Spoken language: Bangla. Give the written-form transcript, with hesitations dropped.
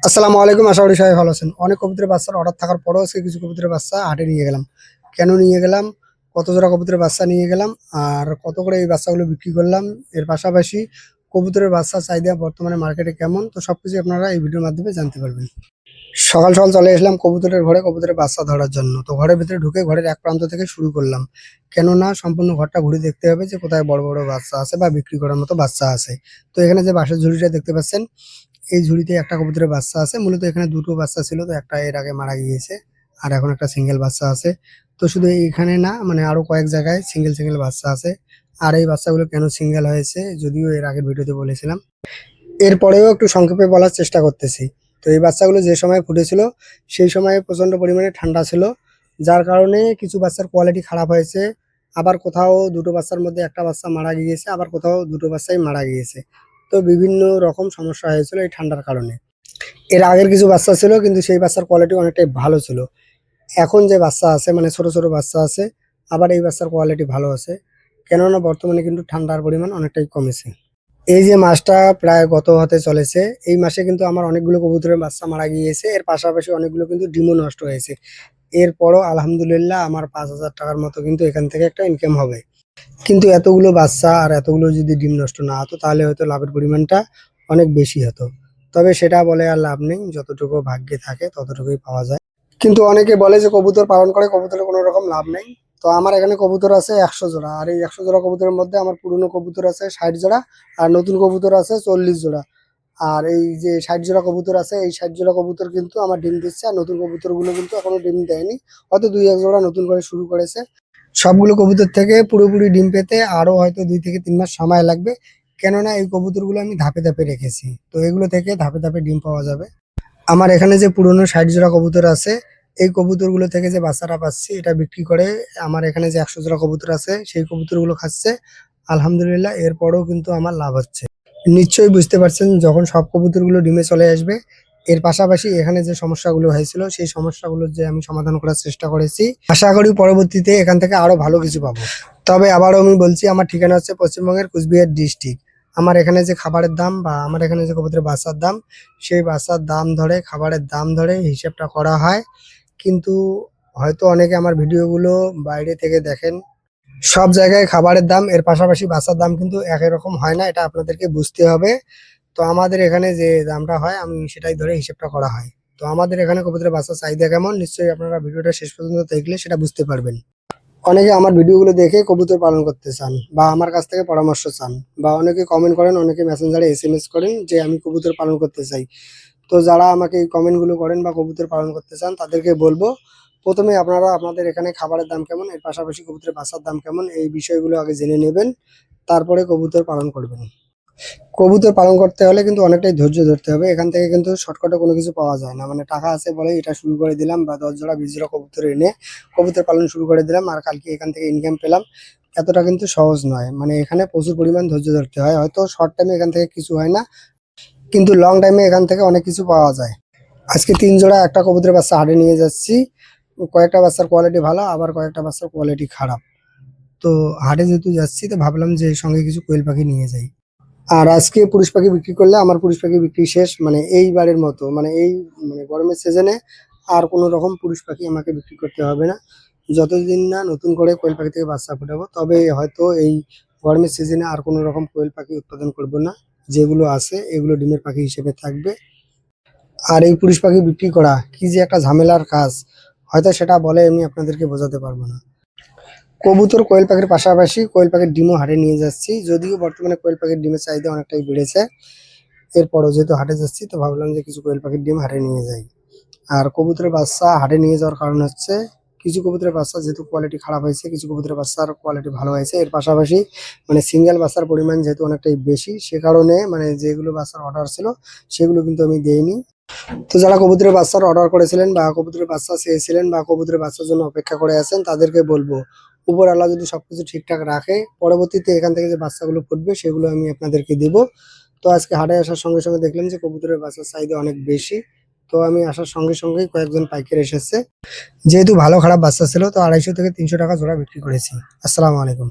আসসালামু আলাইকুম। আশা করি সবাই ভালো আছেন। অনেক কবুতরের বাচ্চার অর্ডার থাকার পরেও আজকে কিছু কবুতরের বাচ্চা হাটে নিয়ে গেলাম। কেন নিয়ে গেলাম, কত জোড়া কবুতরের বাচ্চা নিয়ে গেলাম, আর কত করে এই বাচ্চাগুলো বিক্রি করলাম, এর পাশাপাশি কবুতরের বাচ্চার চাহিদা বর্তমানে মার্কেটে কেমন, তো সবকিছু আপনারা এই ভিডিওর মাধ্যমে জানতে পারবেন। সকাল সকাল চলে এসলাম কবুতরের ঘরে কবুতরের বাচ্চা ধরার জন্য। তো ঘরের ভিতরে ঢুকে ঘরের এক প্রান্ত থেকে শুরু করলাম, কেননা সম্পূর্ণ ঘরটা ঘুরে দেখতে হবে যে কোথায় বড় বড় বাচ্চা আছে বা বিক্রি করার মতো বাচ্চা আছে। তো এখানে যে বাঁশের ঝুড়িটা দেখতে পাচ্ছেন, এই ঝুড়িতে একটা কবুতরের বাচ্চা আছে। মূলত এখানে দুটো বাচ্চা ছিল, তো একটা এর আগে মারা গিয়েছে, আর এখন একটা সিঙ্গেল বাচ্চা আছে। তো শুধু এইখানে না, মানে আরো কয়েক জায়গায় সিঙ্গেল সিঙ্গেল বাচ্চা আছে। আর এই বাচ্চাগুলো কেন সিঙ্গেল হয়েছে যদিও এর আগের ভিডিওতে বলেছিলাম, এরপরেও একটু সংক্ষেপে বলার চেষ্টা করতেছি। তো এই বাচ্চাগুলো যে সময় ফুটেছিল সেই সময় প্রচন্ড পরিমাণে ঠান্ডা ছিল, যার কারণে কিছু বাচ্চার কোয়ালিটি খারাপ হয়েছে। আবার কোথাও দুটো বাচ্চার মধ্যে একটা বাচ্চা মারা গিয়েছে, আবার কোথাও দুটো বাচ্চাই মারা গিয়েছে। তো বিভিন্ন রকম সমস্যা হয়েছিল এই ঠান্ডার কারণে। এর আগের কিছু বাচ্চা ছিল কিন্তু সেই বাচ্চার কোয়ালিটি অনেকটাই ভালো ছিল। এখন যে বাচ্চা আছে মানে ছোট ছোট বাচ্চা আছে, আবার এই বাচ্চার কোয়ালিটি ভালো আছে, কেননা বর্তমানে কিন্তু ঠান্ডার পরিমাণ অনেকটাই কমেছে। এই যে মাসটা প্রায় গত হতে চলেছে, এই মাসে কিন্তু আমার অনেকগুলো কবুতরের বাচ্চা মারা গিয়েছে, এর পাশাপাশি অনেকগুলো কিন্তু ডিমও নষ্ট হয়েছে। এরপরও আলহামদুলিল্লাহ আমার ৫,০০০ টাকার মতো কিন্তু এখান থেকে একটা ইনকাম হবে। কিন্তু এতগুলো বাচ্চা আর এতগুলো যদি ডিম নষ্ট না হতো তাহলে হয়তো লাভের পরিমাণটা অনেক বেশি হতো। তবে সেটা বলে আর লাভ নেই, যতটুকু ভাগ্যে থাকে ততটুকুই পাওয়া যায়। কিন্তু অনেকে বলে যে কবুতর পালন করে কবুতরের কোনো রকম লাভ নেই। তো আমার এখানে কবুতর আছে ১০০ জোড়া, আর এই ১০০ জোড়া কবুতরের মধ্যে আমার পুরনো কবুতর আছে ৬০ জোড়া, আর নতুন কবুতর আছে ৪০ জোড়া। আর এই যে ৬০ জোড়া কবুতর আছে, এই ৬০ জোড়া কবুতর কিন্তু আমার ডিম দিচ্ছে, আর নতুন কবুতরগুলো কিন্তু এখনো ডিম দেয়নি, হয়তো ২-১ জোড়া নতুন করে শুরু করেছে। সবগুলো কবুতর থেকে পুরোপুরি ডিম পেতে আরো হয়তো ২ থেকে ৩ মাস সময় লাগবে, কেননা এই কবুতরগুলো আমি ধাপে ধাপে রেখেছি। তো এগুলো থেকে ধাপে ধাপে ডিম পাওয়া যাবে। আমার এখানে যে পুরনো ৬০ জোড়া কবুতর আছে, এই কবুতরগুলো থেকে যে বাচ্চাটা পাচ্ছি এটা বিক্রি করে আমার এখানে যে ১০০ জোড়া কবুতর আছে সেই কবুতরগুলো খাচ্ছে আলহামদুলিল্লাহ। এরপরেও কিন্তু আমার লাভ হচ্ছে। নিশ্চয়ই বুঝতে পারছেন, যখন সব কবুতরগুলো ডিমে চলে আসবে, এর পাশাপাশি এখানে যে সমস্যাগুলো হয়েছিল সেই সমস্যাগুলোর যে আমি সমাধান করার চেষ্টা করেছি, আশা করি পরবর্তীতে এখান থেকে আরো ভালো কিছু পাবো। তবে আবারও আমি বলছি, আমার ঠিকানা হচ্ছে পশ্চিমবঙ্গের কুচবিহার ডিস্ট্রিক্ট। আমার এখানে যে খাবারের দাম বা আমার এখানে যে কবুতরের বাচ্চার দাম, সেই বাচ্চার দাম ধরে খাবারের দাম ধরে হিসেবটা করা হয়। কিন্তু হয়তো অনেকে আমার ভিডিওগুলো বাইরে থেকে দেখেন, সব জায়গায় খাবারের দাম এর পাশাপাশি বাচ্চার দাম কিন্তু একই রকম হয় না, এটা আপনাদেরকে বুঝতে হবে। তো আমাদের এখানে যে দামটা হয় আমি সেটাই ধরে হিসেবটা করা হয়। তো আমাদের এখানে কবুতরের বাচ্চার চাহিদা কেমন, নিশ্চয়ই আপনারা ভিডিওটা শেষ পর্যন্ত দেখলে সেটা বুঝতে পারবেন। অনেকে আমার ভিডিওগুলো দেখে কবুতর পালন করতে চান বা আমার কাছ থেকে পরামর্শ চান, বা অনেকে কমেন্ট করেন, অনেকে মেসেঞ্জারে এসএমএস করেন যে আমি কবুতর পালন করতে চাই। তো যারা আমাকে এই কমেন্টগুলো করেন বা কবুতর পালন করতে চান তাদেরকে বলবো, প্রথমে আপনারা আপনাদের এখানে খাবারের দাম কেমন, এর পাশাপাশি কবুতরের বাসার দাম কেমন, এই বিষয়গুলো আগে জেনে নেবেন, তারপরে কবুতর পালন করবেন। কবুতর পালন করতে হলে কিন্তু অনেকটাই ধৈর্য ধরতে হবে। এখান থেকে কিন্তু শর্টকাটে কোনো কিছু পাওয়া যায় না। মানে টাকা আছে বলে এটা শুরু করে দিলাম বা ১০ জোড়া ২০ জোড়া কবুতর এনে কবুতর পালন শুরু করে দিলাম আর কালকে এখান থেকে ইনকাম পেলাম, এতটা কিন্তু সহজ নয়। মানে এখানে প্রচুর পরিমাণ ধৈর্য ধরতে হয়। হয়তো শর্ট টাইমে এখান থেকে কিছু হয় না, কিন্তু লং টাইমে এখান থেকে অনেক কিছু পাওয়া যায়। আজকে ৩ জোড়া একটা কবুতরের বাচ্চা হাটে নিয়ে যাচ্ছি। কয়েকটা বাচ্চার কোয়ালিটি ভালো, আবার কয়েকটা বাচ্চার কোয়ালিটি খারাপ। তো হাটে যেহেতু যাচ্ছি তো ভাবলাম যে সঙ্গে কিছু কোয়েল পাখি নিয়ে যাই। আর আজকে পুরুষ পাখি বিক্রি করলে আমার পুরুষ পাখি বিক্রি শেষ, মানে এইবারের মতো, মানে এই মানে গরমের সিজনে আর কোনো রকম পুরুষ পাখি আমাকে বিক্রি করতে হবে না, যতদিন না নতুন করে কোয়েল পাখি থেকে বাচ্চা ফোটাবো। তবে হয়তো এই গরমের সিজনে আর কোনো রকম কোয়েল পাখি উৎপাদন করব না, যেগুলো আছে এগুলো ডিমের পাখি হিসেবে থাকবে। আর এই পুরুষ পাখি বিক্রি করা কি যে একটা ঝামেলার কাজ, হয়তো সেটা বলে আমি আপনাদেরকে বোঝাতে পারবো না। কবুতর কোয়েল পাখির পাশাপাশি কোয়েল পাখির ডিমও হাটে নিয়ে যাচ্ছি, যদিও বর্তমানে কোয়েল পাখির ডিমের চাহিদা অনেকটাই বেড়েছে। এরপরও যেহেতু হাটে যাচ্ছি তো ভাবলাম যে কিছু কোয়েল পাখির ডিম হাটে নিয়ে যাই। আর কবুতরের বাচ্চা হাটে নিয়ে যাওয়ার কারণ হচ্ছে, কিছু কবুতরের বাচ্চা যেহেতু কোয়ালিটি খারাপ হয়েছে, কিছু কবুতরের বাচ্চার কোয়ালিটি ভালো হয়েছে। এর পাশাপাশি মানে সিঙ্গেল বাচ্চার পরিমাণ যেহেতু অনেকটাই বেশি, সে কারণে মানে যেগুলো বাচ্চার অর্ডার ছিল সেগুলো কিন্তু আমি দেইনি। তো যারা কবুতরের বাচ্চার অর্ডার করেছিলেন বা কবুতরের বাচ্চা চেয়েছিলেন বা কবুতরের বাচ্চার জন্য অপেক্ষা করে আছেন, তাদেরকে বলবো উপরওয়ালা যদি সবকিছু ঠিকঠাক রাখে, পরবর্তীতে এখান থেকে যে বাচ্চাগুলো ফুটবে সেগুলো আমি আপনাদেরকে দিব। তো আজকে হাটে আসার সঙ্গে সঙ্গে দেখলাম যে কবুতরের বাচ্চার চাহিদা অনেক বেশি। তো আমি আসার সঙ্গে সঙ্গেই কয়েকজন পাইকার এসেছে, যেহেতু ভালো খারাপ বাচ্চা ছিল তো ২৫০ থেকে ৩০০ টাকা জোড়া বিক্রি করেছি। আসসালামু আলাইকুম।